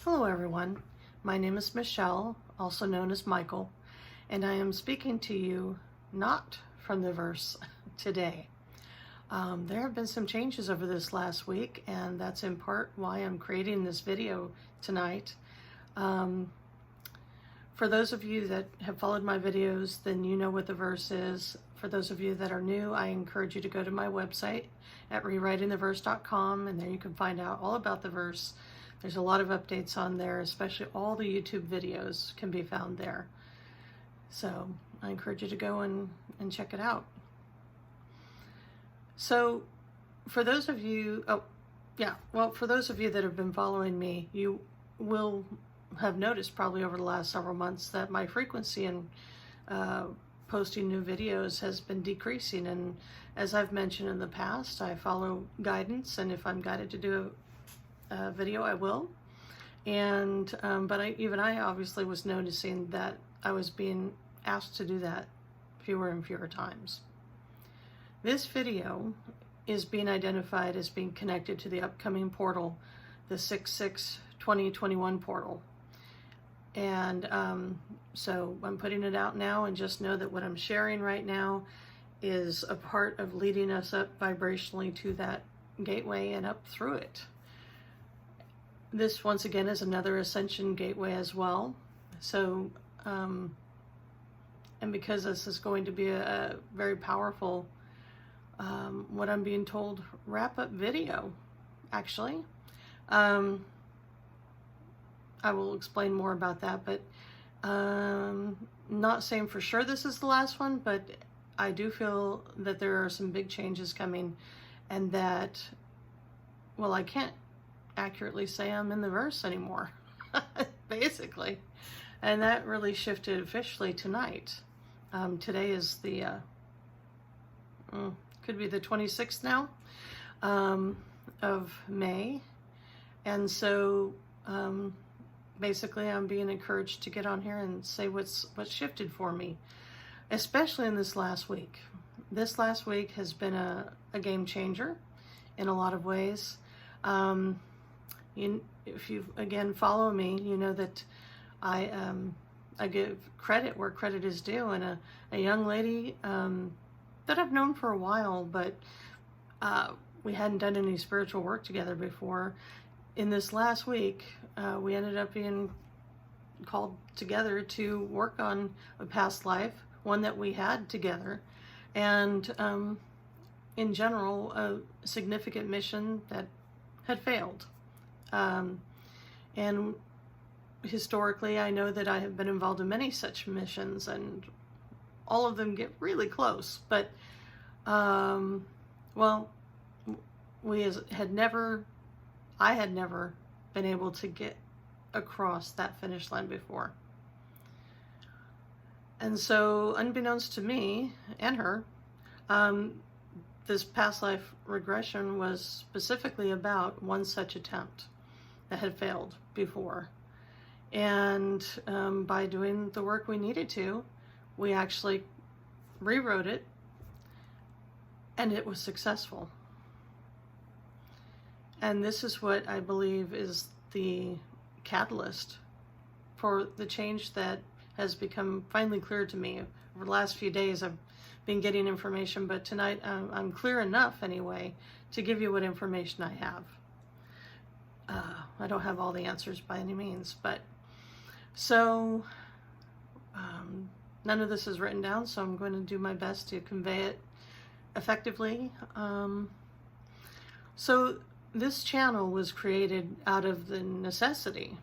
Hello everyone, my name is Michelle, also known as Michael, and I am speaking to you not from the verse today. There have been some changes over this last week, and that's in part why I'm creating this video tonight. For those of you that have followed my videos, then you know what the verse is. For those of you that are new, I encourage you to go to my website at rewritingtheverse.com, and there you can find out all about the verse. There's a lot of updates on there, especially all the YouTube videos can be found there. So I encourage you to go and check it out. So for those of you, for those of you that have been following me, you will have noticed probably over the last several months that my frequency in posting new videos has been decreasing. And as I've mentioned in the past, I follow guidance, and if I'm guided to do a video, I will. And but I obviously was noticing that I was being asked to do that fewer and fewer times. This video is being identified as being connected to the upcoming portal, the 6/6/2021 portal. And so I'm putting it out now, and just know that what I'm sharing right now is a part of leading us up vibrationally to that gateway and up through it. This, once again, is another Ascension gateway as well. So, and because this is going to be a very powerful, what I'm being told, wrap-up video, actually. I will explain more about that, but not saying for sure this is the last one, but I do feel that there are some big changes coming, and that, well, I can't accurately say I'm in the verse anymore, basically. And that really shifted officially tonight. Today is the, could be the 26th now, of May. And so, basically I'm being encouraged to get on here and say what's shifted for me, especially in this last week. This last week has been a game changer in a lot of ways. If you, again, follow me, you know that I give credit where credit is due, and a young lady that I've known for a while, but we hadn't done any spiritual work together before. In this last week, we ended up being called together to work on a past life, one that we had together, and in general, a significant mission that had failed. And historically, I know that I have been involved in many such missions, and all of them get really close. But, well, I had never been able to get across that finish line before. And so, unbeknownst to me and her, this past life regression was specifically about one such attempt that had failed before. And by doing the work we needed to, we actually rewrote it, and it was successful. And this is what I believe is the catalyst for the change that has become finally clear to me. Over the last few days, I've been getting information, but tonight I'm clear enough anyway to give you what information I have. I don't have all the answers by any means, but so none of this is written down, so I'm going to do my best to convey it effectively. So this channel was created out of the necessity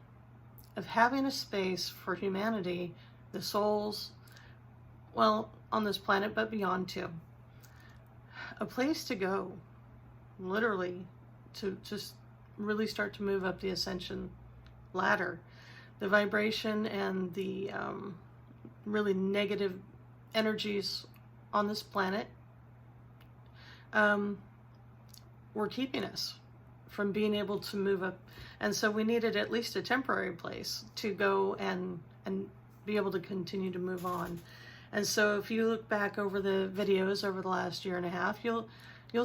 of having a space for humanity, the souls, well, on this planet, but beyond too. A place to go, literally, to just really start to move up the Ascension ladder. The vibration and the really negative energies on this planet were keeping us from being able to move up. And so we needed at least a temporary place to go and be able to continue to move on. And so if you look back over the videos over the last year and a half, you'll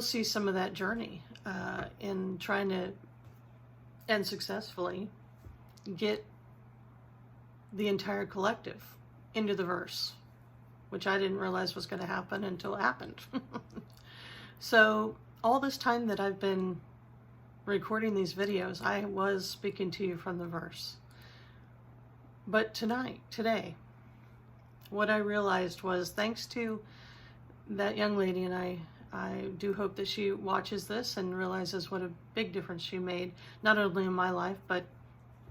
see some of that journey in trying to, and successfully, get the entire collective into the verse, which I didn't realize was going to happen until it happened. So all this time that I've been recording these videos, I was speaking to you from the verse. But today, what I realized was, thanks to that young lady, and I do hope that she watches this and realizes what a big difference she made, not only in my life, but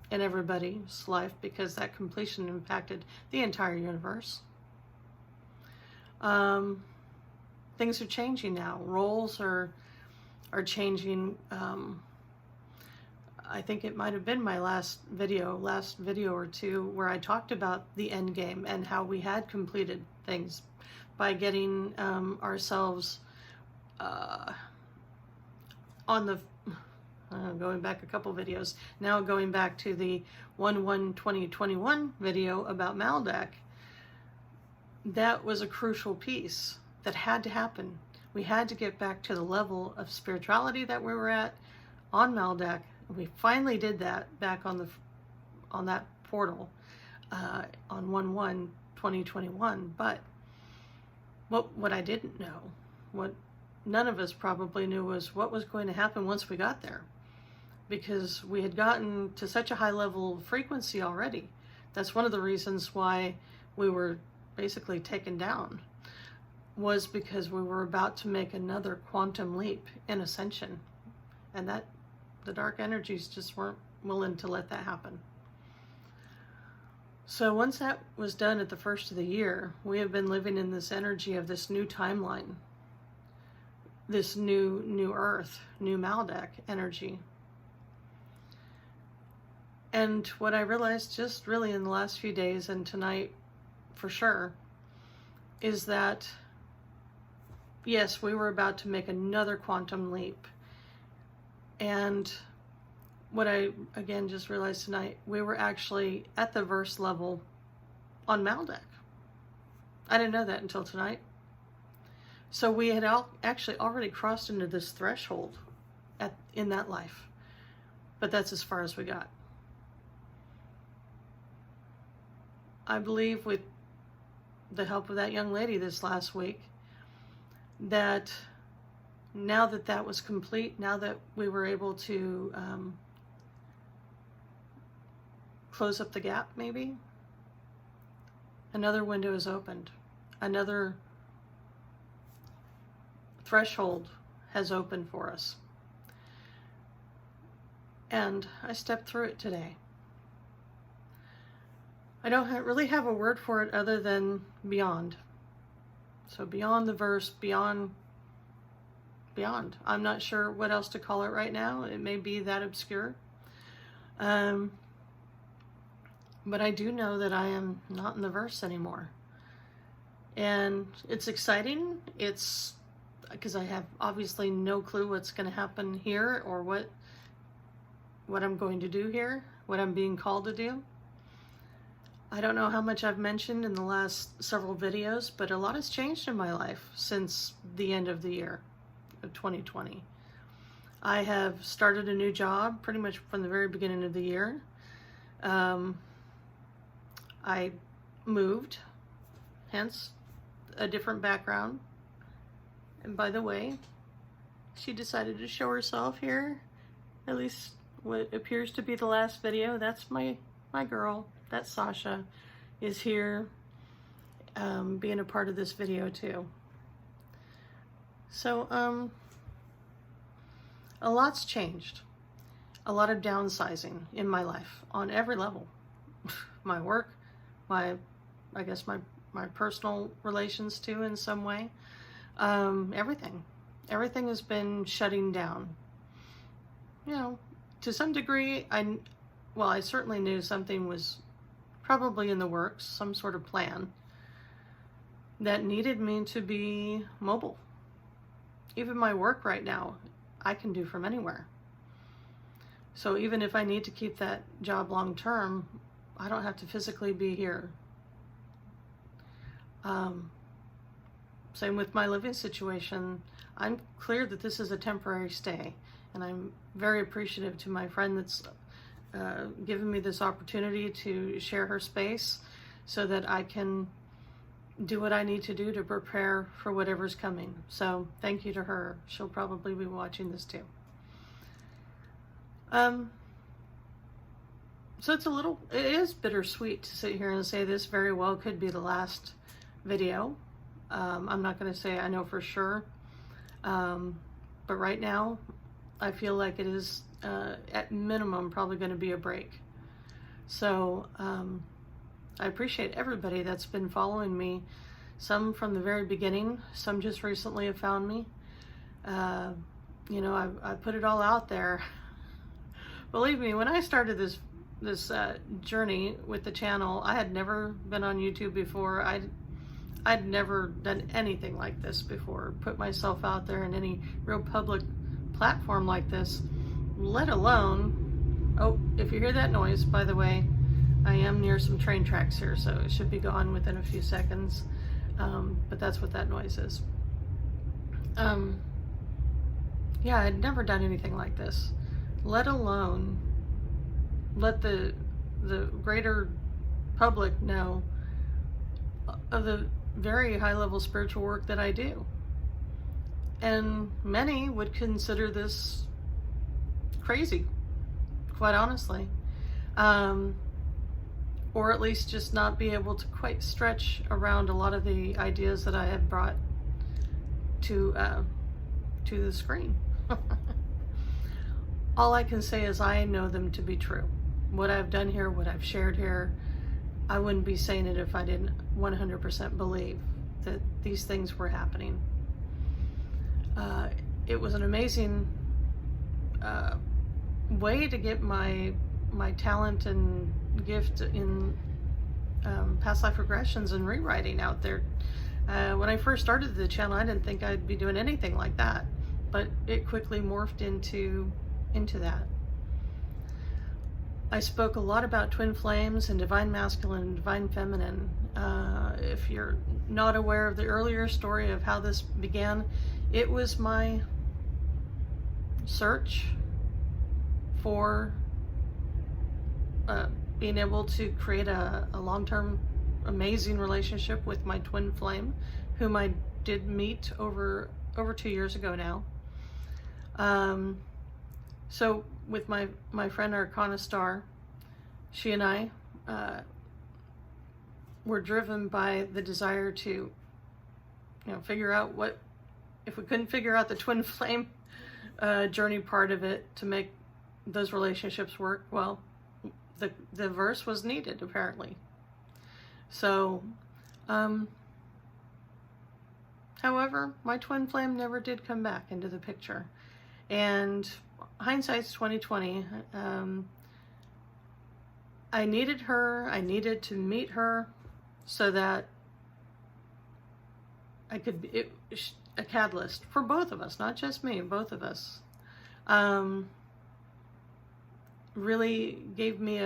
in everybody's life, because that completion impacted the entire universe. Things are changing now. Roles are changing. I think it might have been my last video or two, where I talked about the end game and how we had completed things by getting ourselves on the, going back a couple videos, now going back to the 1/1/2021 video about Maldak. That was a crucial piece that had to happen. We had to get back to the level of spirituality that we were at on Maldak. We finally did that back on that portal on 1/1/2021. But what I didn't know, what none of us probably knew, was what was going to happen once we got there, because we had gotten to such a high level of frequency already. That's one of the reasons why we were basically taken down, was because we were about to make another quantum leap in Ascension, and that the dark energies just weren't willing to let that happen. So once that was done at the first of the year, we have been living in this energy of this new timeline, this new Earth, new Maldak energy. And what I realized just really in the last few days, and tonight for sure, is that yes, we were about to make another quantum leap. And what I again just realized tonight, we were actually at the verse level on Maldak. I didn't know that until tonight. So we had actually already crossed into this threshold in that life, but that's as far as we got. I believe, with the help of that young lady this last week, that now that that was complete, now that we were able to close up the gap, maybe, another window is opened. Another threshold has opened for us. And I stepped through it today. I don't really have a word for it other than beyond. So beyond the verse, beyond. I'm not sure what else to call it right now. It may be that obscure. But I do know that I am not in the verse anymore. And it's exciting. It's because I have obviously no clue what's going to happen here, or what I'm going to do here, what I'm being called to do. I don't know how much I've mentioned in the last several videos, but a lot has changed in my life since the end of the year of 2020. I have started a new job pretty much from the very beginning of the year. I moved, hence a different background. And by the way, she decided to show herself here, at least what appears to be the last video. That's my girl. That Sasha is here, being a part of this video too. So a lot's changed. A lot of downsizing in my life on every level. My work, I guess my personal relations too, in some way. Everything has been shutting down. You know, to some degree, I certainly knew something was probably in the works, some sort of plan that needed me to be mobile. Even my work right now, I can do from anywhere. So even if I need to keep that job long term, I don't have to physically be here. Same with my living situation. I'm clear that this is a temporary stay, and I'm very appreciative to my friend that's given me this opportunity to share her space so that I can do what I need to do to prepare for whatever's coming. So thank you to her. She'll probably be watching this too. So it is bittersweet to sit here and say this very well could be the last video. I'm not going to say I know for sure. But right now, I feel like it is, at minimum, probably going to be a break. So, I appreciate everybody that's been following me. Some from the very beginning, some just recently have found me. You know, I put it all out there. Believe me, when I started this journey with the channel, I had never been on YouTube before. I'd never done anything like this before, put myself out there in any real public platform like this, let alone, oh, if you hear that noise, by the way, I am near some train tracks here, so it should be gone within a few seconds, but that's what that noise is. Yeah, I'd never done anything like this, let alone let the greater public know of the very high-level spiritual work that I do. And many would consider this crazy, quite honestly. Or at least just not be able to quite stretch around a lot of the ideas that I have brought to the screen. All I can say is I know them to be true. What I've done here, what I've shared here, I wouldn't be saying it if I didn't 100% believe that these things were happening. It was an amazing way to get my talent and gift in past life regressions and rewriting out there. When I first started the channel, I didn't think I'd be doing anything like that, but it quickly morphed into that. I spoke a lot about twin flames and divine masculine and divine feminine. If you're not aware of the earlier story of how this began, it was my search for being able to create a long-term amazing relationship with my twin flame, whom I did meet over 2 years ago now. So with my friend Arcana Star, she and I were driven by the desire to, figure out what, if we couldn't figure out the twin flame journey part of it to make those relationships work, well, the verse was needed, apparently. So, however, my twin flame never did come back into the picture. And hindsight's 2020. I needed her. I needed to meet her so that I could be a catalyst for both of us, not just me, both of us. Really gave me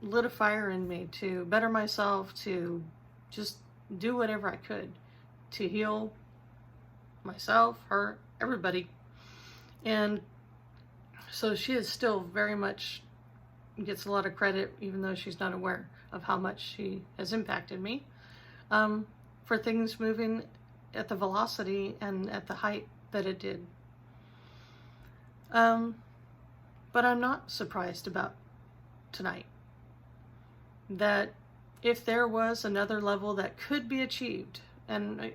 lit a fire in me to better myself, to just do whatever I could to heal myself, her, everybody. And so she is still very much gets a lot of credit, even though she's not aware of how much she has impacted me, for things moving at the velocity and at the height that it did. But I'm not surprised about tonight. That if there was another level that could be achieved, and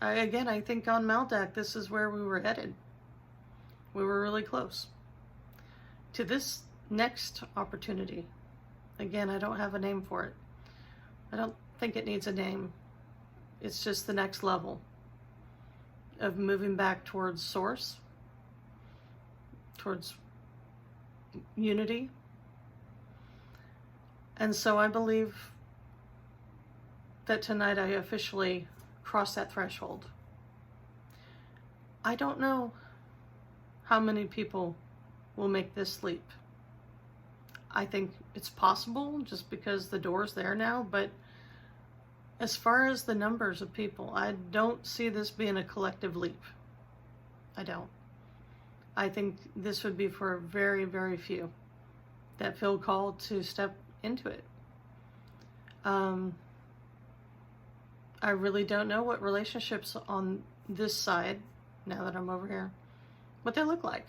I think on Maldak, this is where we were headed. We were really close to this next opportunity. Again, I don't have a name for it. I don't think it needs a name. It's just the next level of moving back towards source, towards unity. And so I believe that tonight I officially crossed that threshold. I don't know how many people will make this leap. I think it's possible just because the door's there now, but as far as the numbers of people, I don't see this being a collective leap. I don't. I think this would be for very, very few that feel called to step into it. I really don't know what relationships on this side, now that I'm over here, what they look like.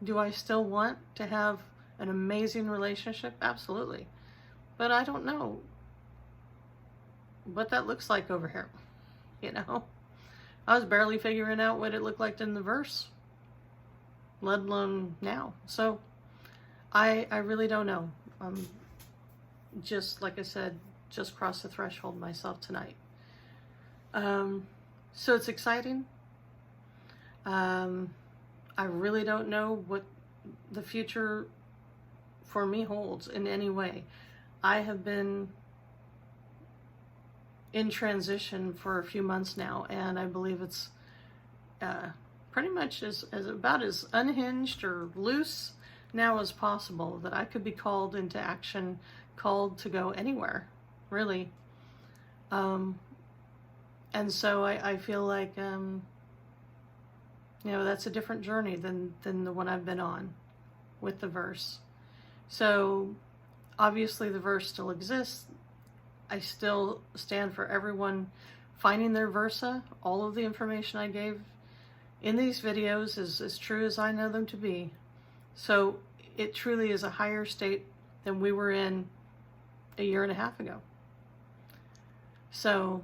Do I still want to have an amazing relationship? Absolutely. But I don't know what that looks like over here. You know, I was barely figuring out what it looked like in the verse, let alone now. So I really don't know. Just like I said, just crossed the threshold myself tonight. So it's exciting. I really don't know what the future for me holds in any way. I have been in transition for a few months now, and I believe it's pretty much as about as unhinged or loose now as possible, that I could be called into action, called to go anywhere, really. And so I feel like, you know, that's a different journey than the one I've been on with the verse. So obviously the verse still exists. I still stand for everyone finding their versa. All of the information I gave in these videos is as true as I know them to be. So it truly is a higher state than we were in a year and a half ago. So,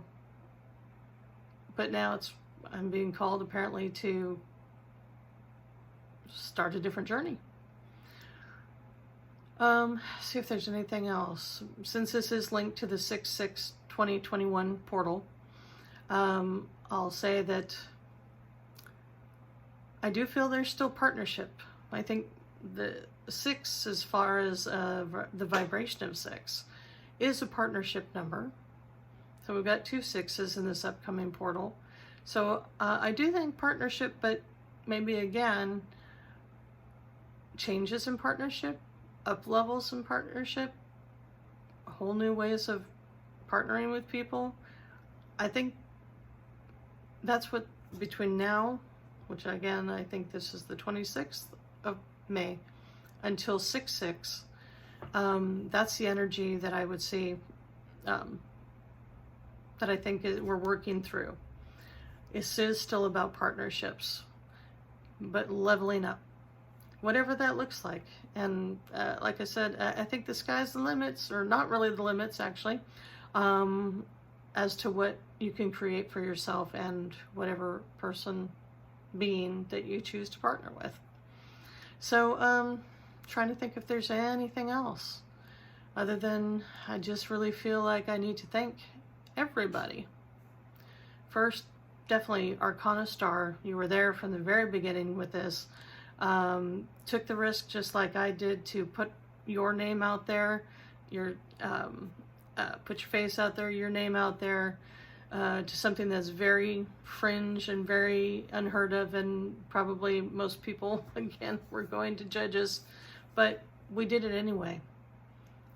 but now I'm being called apparently to start a different journey. See if there's anything else. Since this is linked to the 6/6/2021 portal, I'll say that I do feel there's still partnership. I think the 6, as far as the vibration of 6, is a partnership number. So we've got 2 6s in this upcoming portal. So I do think partnership, but maybe again, changes in partnership, up levels in partnership, whole new ways of partnering with people. I think that's what, between now, which again, I think this is the 26th of May, until 6/6, that's the energy that I would see, that I think we're working through. It is still about partnerships, but leveling up, whatever that looks like. And like I said, I think the sky's the limits, or not really the limits actually, as to what you can create for yourself and whatever person, being that you choose to partner with. So trying to think if there's anything else, other than I just really feel like I need to thank everybody. First, definitely Arcana Star. You were there from the very beginning with this. Took the risk, just like I did, to put your name out there, put your face out there, your name out there, to something that's very fringe and very unheard of, and probably most people, again, were going to judge us, but we did it anyway.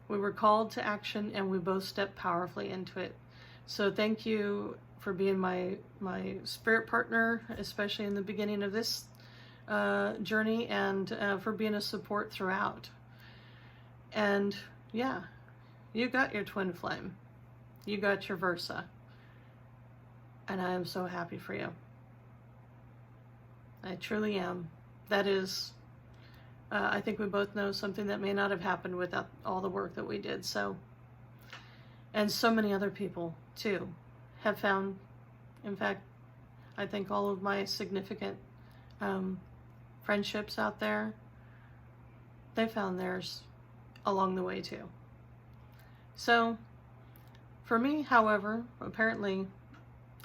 We were called to action, and we both stepped powerfully into it. So thank you for being my spirit partner, especially in the beginning of this journey, and for being a support throughout. And yeah, you got your twin flame, you got your versa, and I am so happy for you. I truly am. That is, I think we both know, something that may not have happened without all the work that we did. So, and so many other people too have found, in fact, I think all of my significant friendships out there, they found theirs along the way too. So for me, however, apparently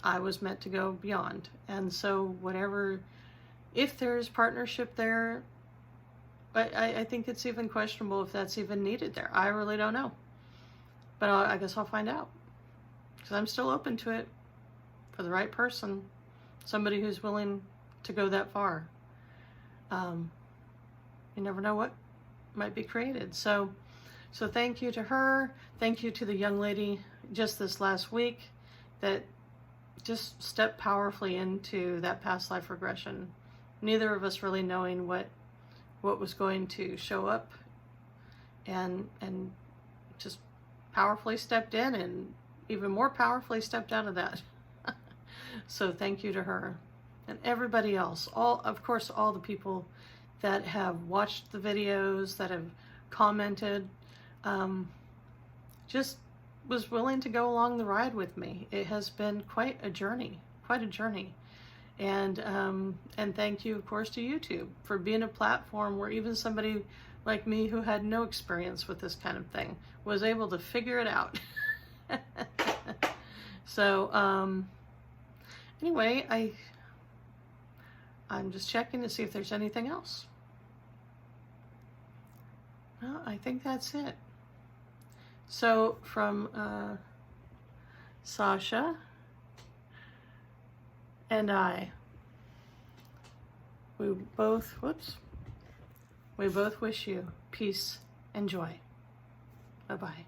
I was meant to go beyond. And so whatever, if there's partnership there, I think it's even questionable if that's even needed there. I really don't know. But I guess I'll find out. Because I'm still open to it for the right person. Somebody who's willing to go that far. You never know what might be created. So thank you to her. Thank you to the young lady just this last week that just stepped powerfully into that past life regression neither of us really knowing what was going to show up, and just powerfully stepped in and even more powerfully stepped out of that. So thank you to her and everybody else. Of course, all the people that have watched the videos, that have commented, just was willing to go along the ride with me. It has been quite a journey. And thank you, of course, to YouTube for being a platform where even somebody like me who had no experience with this kind of thing was able to figure it out. So, anyway, I'm just checking to see if there's anything else. No, I think that's it. So from Sasha and I, we both wish you peace and joy. Bye-bye.